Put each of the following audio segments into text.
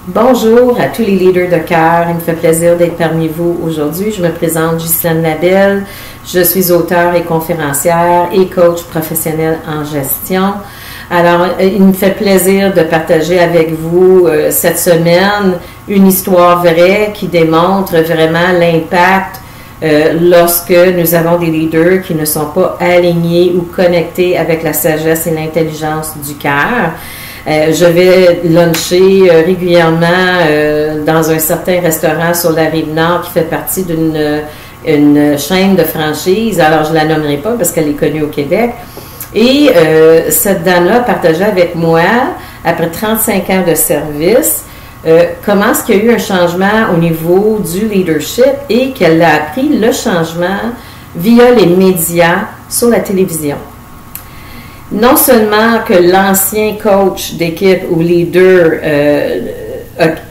Bonjour à tous les leaders de cœur. Il me fait plaisir d'être parmi vous aujourd'hui. Je me présente Ghislaine Labelle. Je suis auteure et conférencière et coach professionnel en gestion. Alors, il me fait plaisir de partager avec vous cette semaine une histoire vraie qui démontre vraiment l'impact lorsque nous avons des leaders qui ne sont pas alignés ou connectés avec la sagesse et l'intelligence du cœur. Je vais luncher régulièrement dans un certain restaurant sur la Rive-Nord qui fait partie d'une chaîne de franchise. Alors, je ne la nommerai pas parce qu'elle est connue au Québec. Et cette dame-là partageait avec moi, après 35 ans de service, comment est-ce qu'il y a eu un changement au niveau du leadership et qu'elle a appris le changement via les médias sur la télévision. Non seulement que l'ancien coach d'équipe ou leader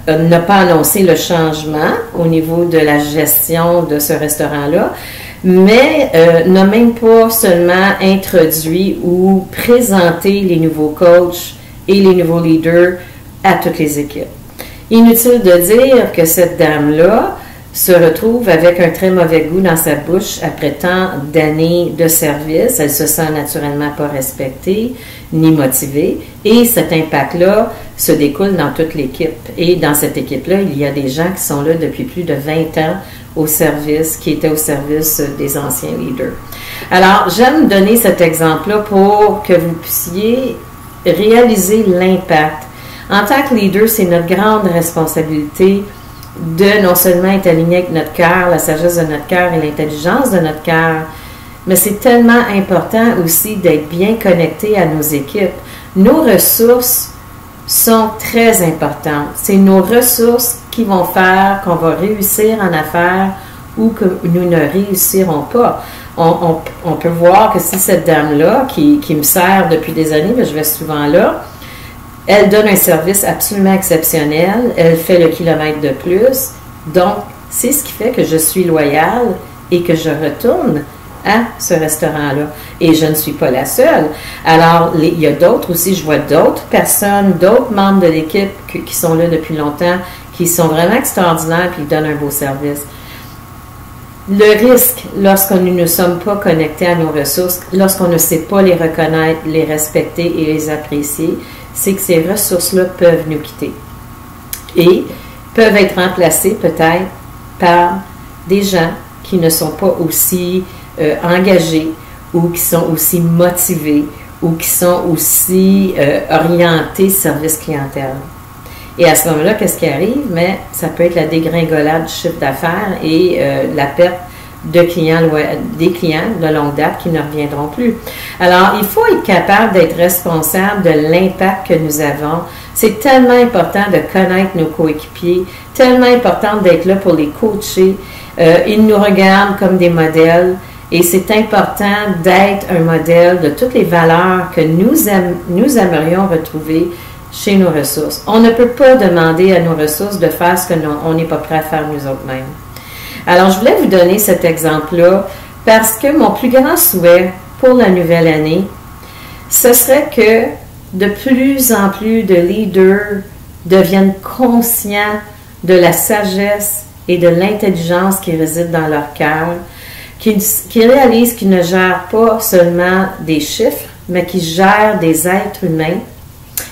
n'a pas annoncé le changement au niveau de la gestion de ce restaurant-là, mais n'a même pas seulement introduit ou présenté les nouveaux coachs et les nouveaux leaders à toutes les équipes. Inutile de dire que cette dame-là se retrouve avec un très mauvais goût dans sa bouche après tant d'années de service. Elle se sent naturellement pas respectée ni motivée et cet impact-là se découle dans toute l'équipe. Et dans cette équipe-là, il y a des gens qui sont là depuis plus de 20 ans au service, qui étaient au service des anciens leaders. Alors, j'aime donner cet exemple-là pour que vous puissiez réaliser l'impact. En tant que leader, c'est notre grande responsabilité de non seulement être aligné avec notre cœur, la sagesse de notre cœur et l'intelligence de notre cœur, mais c'est tellement important aussi d'être bien connecté à nos équipes. Nos ressources sont très importantes. C'est nos ressources qui vont faire qu'on va réussir en affaires ou que nous ne réussirons pas. On peut voir que si cette dame-là, qui me sert depuis des années, mais je vais souvent là, elle donne un service absolument exceptionnel. Elle fait le kilomètre de plus. Donc, c'est ce qui fait que je suis loyale et que je retourne à ce restaurant-là. Et je ne suis pas la seule. Alors, il y a d'autres aussi. Je vois d'autres personnes, d'autres membres de l'équipe qui sont là depuis longtemps, qui sont vraiment extraordinaires et qui donnent un beau service. Le risque, lorsque nous ne sommes pas connectés à nos ressources, lorsqu'on ne sait pas les reconnaître, les respecter et les apprécier, c'est que ces ressources-là peuvent nous quitter et peuvent être remplacées peut-être par des gens qui ne sont pas aussi engagés ou qui sont aussi motivés ou qui sont aussi orientés service clientèle. Et à ce moment-là, qu'est-ce qui arrive? Mais ça peut être la dégringolade du chiffre d'affaires et la perte de clients, des clients de longue date qui ne reviendront plus. Alors, il faut être capable d'être responsable de l'impact que nous avons. C'est tellement important de connaître nos coéquipiers, tellement important d'être là pour les coacher. Ils nous regardent comme des modèles et c'est important d'être un modèle de toutes les valeurs que nous aimerions retrouver chez nos ressources. On ne peut pas demander à nos ressources de faire ce qu'on n'est pas prêt à faire nous autres-mêmes. Alors, je voulais vous donner cet exemple-là parce que mon plus grand souhait pour la nouvelle année, ce serait que de plus en plus de leaders deviennent conscients de la sagesse et de l'intelligence qui réside dans leur cœur, qui réalisent qu'ils ne gèrent pas seulement des chiffres, mais qu'ils gèrent des êtres humains.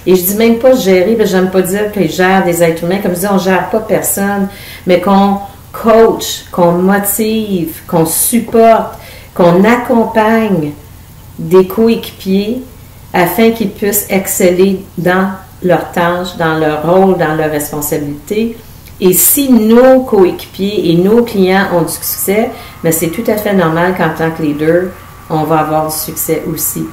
Et je dis même pas gérer, mais j'aime pas dire qu'ils gèrent des êtres humains. Comme je dis, on ne gère pas personne, mais qu'on coach, qu'on motive, qu'on supporte, qu'on accompagne des coéquipiers afin qu'ils puissent exceller dans leurs tâches, dans leur rôle, dans leurs responsabilités. Et si nos coéquipiers et nos clients ont du succès, mais c'est tout à fait normal qu'en tant que leader, on va avoir du succès aussi.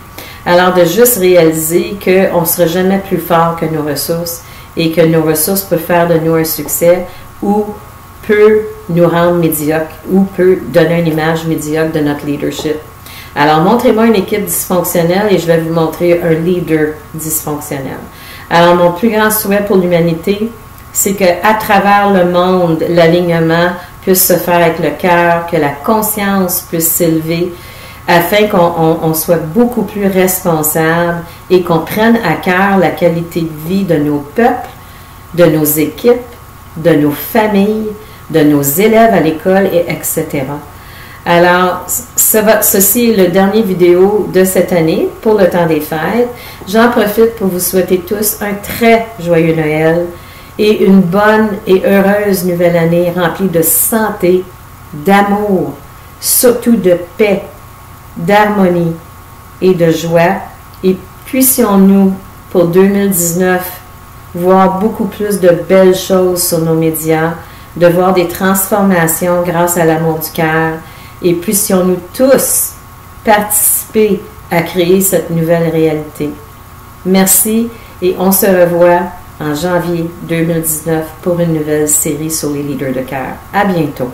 Alors, de juste réaliser qu'on ne sera jamais plus fort que nos ressources et que nos ressources peuvent faire de nous un succès ou peut nous rendre médiocres ou peut donner une image médiocre de notre leadership. Alors, montrez-moi une équipe dysfonctionnelle et je vais vous montrer un leader dysfonctionnel. Alors, mon plus grand souhait pour l'humanité, c'est qu'à travers le monde, l'alignement puisse se faire avec le cœur, que la conscience puisse s'élever afin qu'on soit beaucoup plus responsable et qu'on prenne à cœur la qualité de vie de nos peuples de nos équipes, de nos familles, de nos élèves à l'école, et etc. Alors, ceci est le dernier vidéo de cette année pour le temps des fêtes. J'en profite pour vous souhaiter tous un très joyeux Noël et une bonne et heureuse nouvelle année remplie de santé, d'amour, surtout de paix, d'harmonie et de joie. Et puissions-nous, pour 2019, voir beaucoup plus de belles choses sur nos médias, de voir des transformations grâce à l'amour du cœur, et puissions-nous tous participer à créer cette nouvelle réalité. Merci et on se revoit en janvier 2019 pour une nouvelle série sur les leaders de cœur. À bientôt.